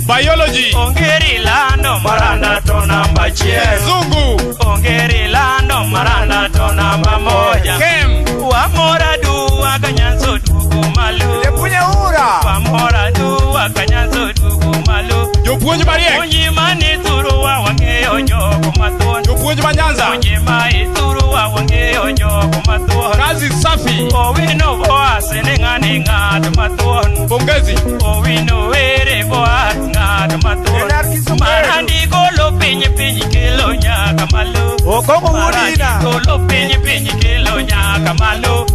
Biology. Ongeri lando maranda to namba chiel. Zungu. Ongeri lando maranda to namba moja. Kem. Wamora du wakanyanso dugu malu. Jepunye ura. Wamora du wakanyanso dugu malu. Jopunye Mariek. Onyi mani turu wa wangeyo nyoko matuon. Jopunye Manyanza. Onyi mai turu wa wangeyo nyoko matuon. Kazi safi. Owino boa senengani ngad matuon. Pongezi. Owino ere boa ngad matuon. Marandi golo pinyi pinyi kilo nyaka malu. Okongo Wudina. Golo pinyi pinyi kilo nyaka malu.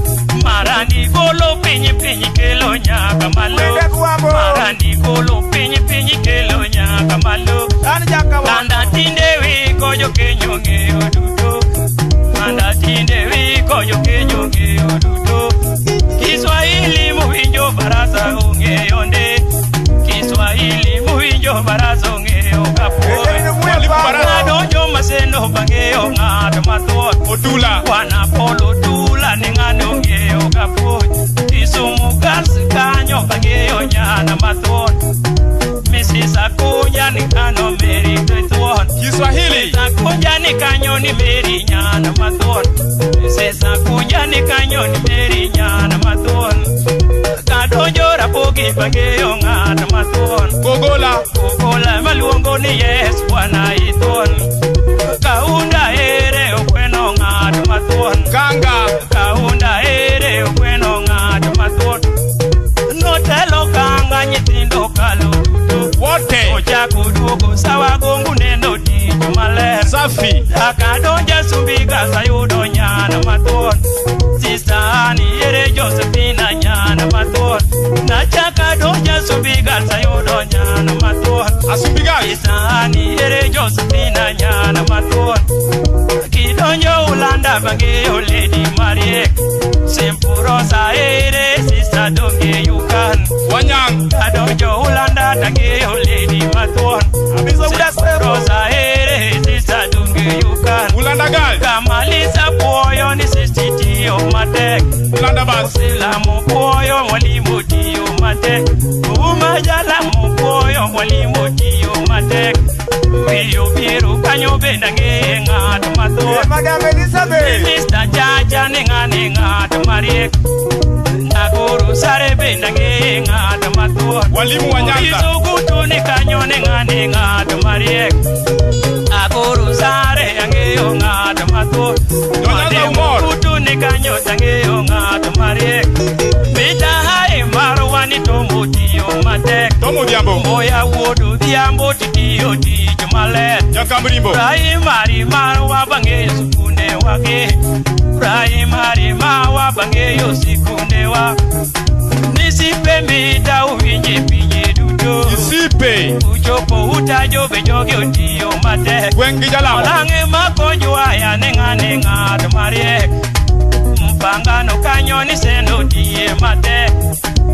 Marandi golo pinyi pinyi kilo nyaka malu. Marandi golo pinyi pinyi kilo nyaka malu. Landa tinde wi gojo kenyo ngeo duto. Landa ka ung'eyo ndi Kiswahili muwinjo barazo ng'eyo kapuonj Ng'adonjo maseno bang'eyo ng'ato mathoth Odula Wana Paul Odula ni ng'ano ng'eyo kapuonj Kisumu Girls kanyo bang'eyo nyana mathoth Mrs. Akunya ni ng'ano Mary Twethwon Kiswahili Akunya ni kanyo ni Mary nyana mathoth Mrs. Akunya ni kanyo ni Mary nyana mathoth Kadonjo Rapogi bang'eyo ng'ato mathoth Gogola maluongo ni Yes Bwana Ithon Kaunda ere okweno ng'ato mathoth Kaunda ere okweno ng'ato mathoth Notelo Kanga nyithindo kalo duto Wote Ochako duogo sawa gongu neno tijo maler Safi Akadonja Sumbiga sayudo nyana mathoth Sister Ani ere Josephina nyana mathoth Nachaka donja Sumbiga sayudo nyana mathoth Asumbiga Sister Ani ere Josephina nyana mathoth Kidonjo Ulanda bang'eyo Lady Mariek Simpurosa ere Sister Donge Yukan Wanyang Kadonjo Ulanda tang'eyo Lady mathoth Simpurosa ere Sister Donge Yukan Ulanda Girl Kamalisa Puoyo ni Sister Tiyo matek Ulanda Bas Silamu Puoyo mwalimu Tiyo matek Umajala Puoyo mwalimu Tiyo matek Wiyo biru kanyo benda ng'e ng'ato mathoth Madam Elizabeth Mr. Jaja ni ng'ane ng'ato mariek Nakuru Sare benda ng'e ng'ato mathoth Walimu wa Nyanza Isugutu ni kanyo ni ng'ane ng'ato mariek Nakuru Sare ang'eyo ng'ato mathoth Nyanza Umor Kutu ni kanyo tang'eyo ng'ato mariek Mita hai marwa ni Tomo Tiyo matek Tomo Diambo Moya wuodo Diambo titiyo tijo maler Jakamrimbo Primary marwa bang'eyo sikunde wake Primary marwa bang'eyo sikunde wa Nisipe mita uwinje pinye duto Isipe Uchopo utajo bejoge otiyo matek Gwengi Jalamo Olange makonjo haya neng'ane ng'ato mariek Mpangano kanyo ni sendo tiye matek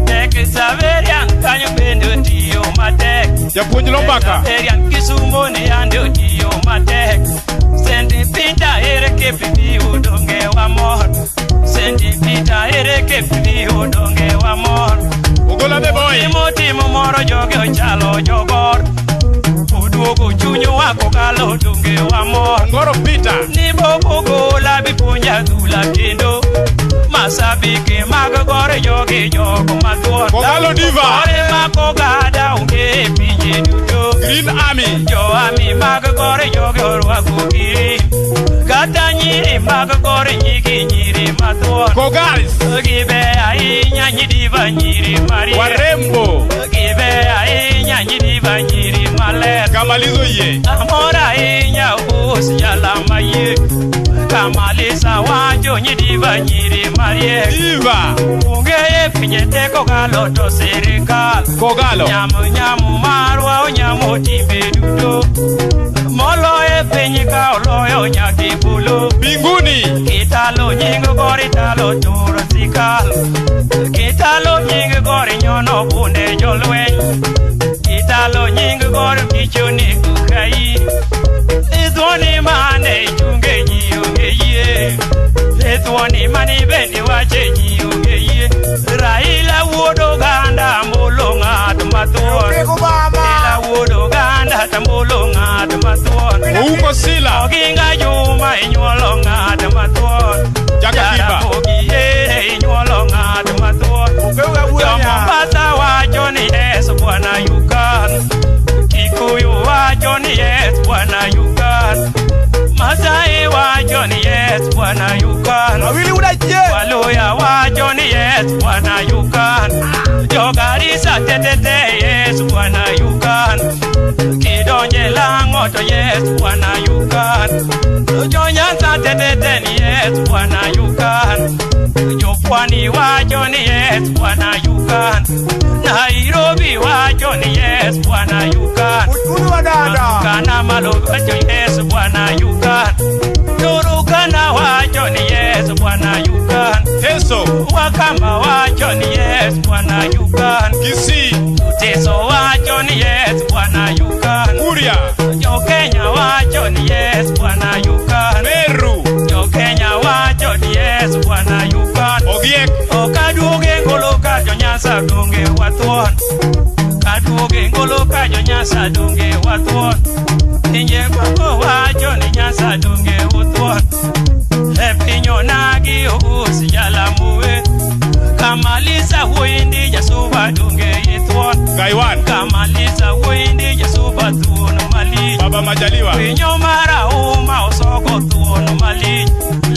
Tek Saverian kanyo bende tiyo matek Japuonj Lombaka Saverian Kisumu ni yande tiyo matek Sendi Peter ere kepipi udonge wa mor Sendi Peter ere kepipi udonge wa mor Ogola de boy Timo moro joge ochalo jogor Uduogo chunyo wako kalo donge wa mor Ngoro Peter Ni bobo gola bipunja dhula kendo Masabike mag gore joge jogo mathoth Kogalo Diva Gore mako gada unge pinje duto Green Army Jo ami mag gore joge orwako giri Kata nyiri mag gore nyiri mathoth Kogaris Gibe ahinya nyidiva nyiri mariek Warembo Gibe ahinya nyidiva nyiri maler Kamalizo ye Amora ahinya us jala maye Kamalisa wajo nyidiva nyiri mariek Diva Ungeye pinye teko galo to sirikal Kogalo Nyamu marwa onyamu timbe duto Molo e pinye ka oloyo nyaki bulo Binguni Kitalo nyingo gori talo turo sikal Kitalo nyingo gori nyono bunde jolweny Kitalo nyingo gori kichuni kukai Ithwani mane chunge nyionge ye Ithwani mani bendi wache nyionge ye Raila wuodo ganda mbolo ng'ato mathuon Raila wuodo ganda tambolo ng'ato mathuon Ouko Sila Oginga Juma inyuolo ng'ato mathuon Jakakiba Jaramogi inyuolo ng'ato mathuon Mombasa wacho ni Yesu Bwana yukan Kikuyu wacho ni Yesu Bwana yukan Masai wacho ni Yesu Bwana yukan Waluya wacho ni Yesu Bwana yukan Jogarisa tetete Yesu Bwana yukan Kidonje Lang'o to Yesu Bwana yukan Jo Nyanza tetete ni Yesu Bwana yukan Jo Pwani wacho ni Yesu Bwana yukan Nairobi wacho ni Yesu Bwana yukan Kana malo wacho Yesu Bwana yukan Turukana wacho ni Yesu Bwana yukan Heso Wakamba wacho ni Yesu Bwana yukan yukan. Kisii, Teso wacho ni yes Bwana yukan. Kuria, Jo Kenya wacho ni yes Bwana yukan. Meru, Jo Kenya wacho ni yes Bwana yukan. Ogiek, Okaduoge ngolo ka jo Nyasa donge wathuon. Kaduoge ngolo ka jo Nyasa donge wathuon. Ninje kwako wacho ni Nyasa donge wathuon. E pinyo nagi ogusi jalamuwe. Kamaliza huindi jasuba donge ithuon. Gaiwan, Kamaliza huindi jasuba thuon mali. Baba Majaliwa, Pinyo mara uma osoko thuon mali.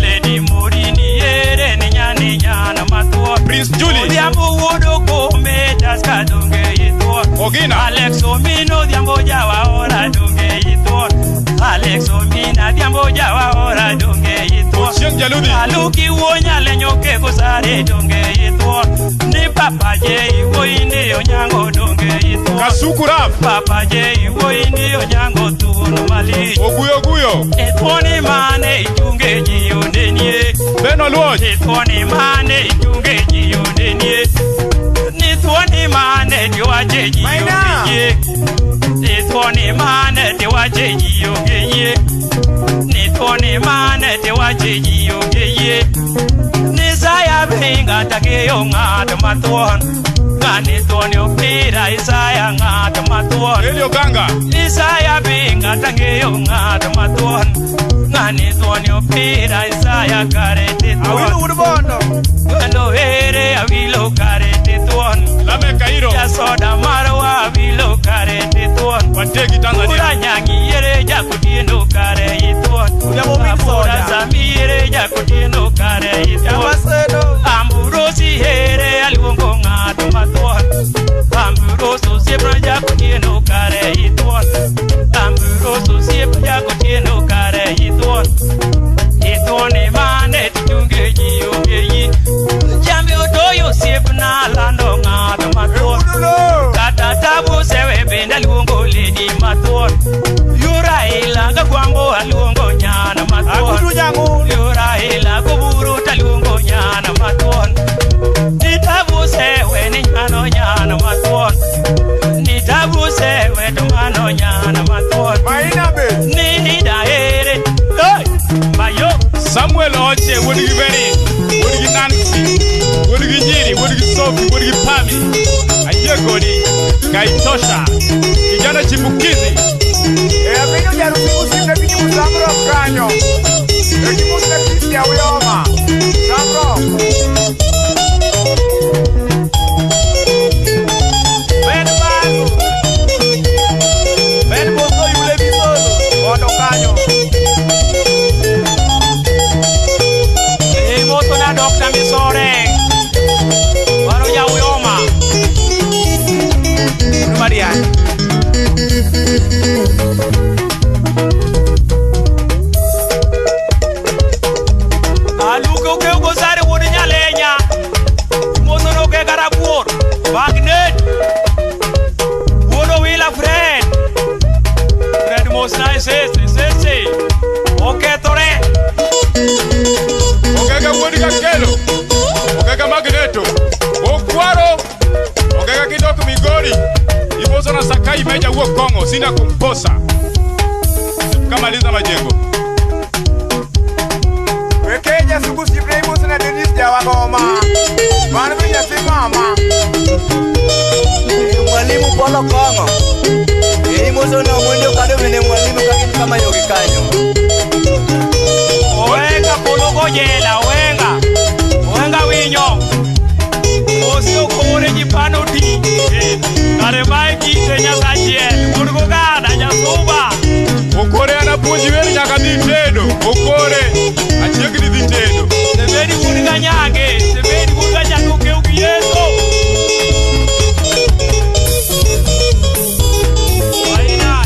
Lady Morini yere ni nyana mathuon. Prince Julie, Odhiambo wuodo kome taska donge ithuon. Ogina, Alex Omino dhiambo jawa ora donge ithuon. Alex Omina dhiambo jawa ora donge ithuon. Chieng Jaludi, Aluki wonya lenyoke gosare donge ithuon. Ni Papa J woindi onyango donge ithuon. Kasuku Raf, Papa J woindi onyango thuon mali. Oguyo Guyo, Ithuoni mane ichunge ji ondenie. Beno Luoch, Ithuoni mane ichunge ji ondenie. Nithuoni mane diwache ji ondenie. Nithuoni mane diwache ji ondenie. Nithuoni mane diwache ji ondenie. Nisaya binga takeyo ng'at mathuon. Nithuoni opira Isaya ng'at mathuon. Elio Ganga, Isaya binga tangeyo ng'at mathuon. Nithuoni opira Isaya kare tithuon. Awilu Udbondo, Kendo ere awilo kare tithuon. Lame Kairo, Jasoda marwa awilo kare tithuon. Wategi Ura Tanzania, nyangi yere jakutieno kare ithuon. Apura Sami yere jakutieno kare ithuon. Amburosi here aluongo ng'at mathuon. Amburoso siepno jakutieno kare ithuon. Amburoso siep jakutieno kare ithuon. Ithuon emane tichunge ji ongeyi. Jambi otoyo siepna lando ng'at mathuon. Kata tabu sewe bende aluongo lady mathuon. Yura ilanga kwambo aluongo nyana mathuon. Yura ilanga buru taluongo nyana mathuon. Nitabu sewe ni nyana mathuon. Nitabu sewe to mano nyana mathuon. Nini daere Mayo Samuel Oche, Wodigi Beni, Wodigi Nancy, Wodigi Nyiri, Wodigi Sophie, Wodigi Pami, Ayegodi, Gaitosha, kijana chipukizi. Pinyo jarusiku sinde pinyo musamro kanyo. Eki musa kisi ya uyoma. Samro. Ben bago. Ben boso yule bisolo. Odo kanyo. moto na Dr. Misore waro ya uyoma Marian alugo ke go sare wodi nyalenya moto no ke karabuor magnet wono wila friend mosna ese okay tore Ogega Wodigi Kelo, Ogega Magneto, Okwaro, Ogega Kidok Migori, Ibozo na Sakai Meja huo Kongo, sina kumposa. Kamaliza majengo. Kenya suku sibre musa na Denis Jawagoma. Manu nyasi mama. Mwalimu Polo Kongo. Musa na mwende ukado mene mwalimu kakini kama yogi kanyo. Owenga polo gojela Owenga winyo Osi okore jipano di Kare mai kite nyaka jiel Urgo gada nyasuba Okore anapuonji weri nyaka dhi tedo. Okore achiegni dhi tedo. Sebedi wuriga nyage Sebedi wuriga nyage ukeu ki Yeso Aina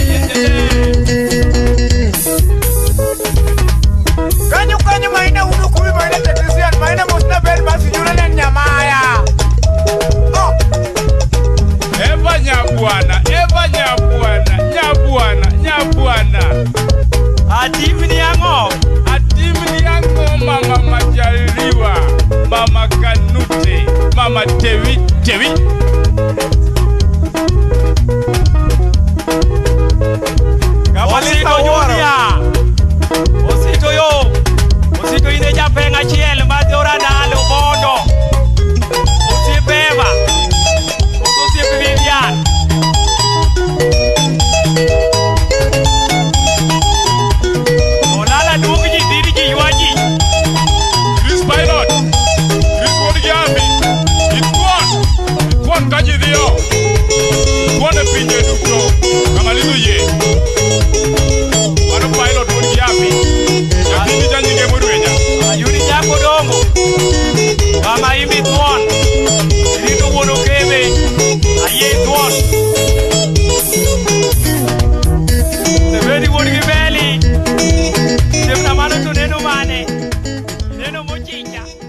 Kanyo maina unu kumi maina technician maina musna bel basi yule nyamaya. Eva Nyabwana, Nyabwana. Adimni yango Mama Majaliwa, Mama Kenya.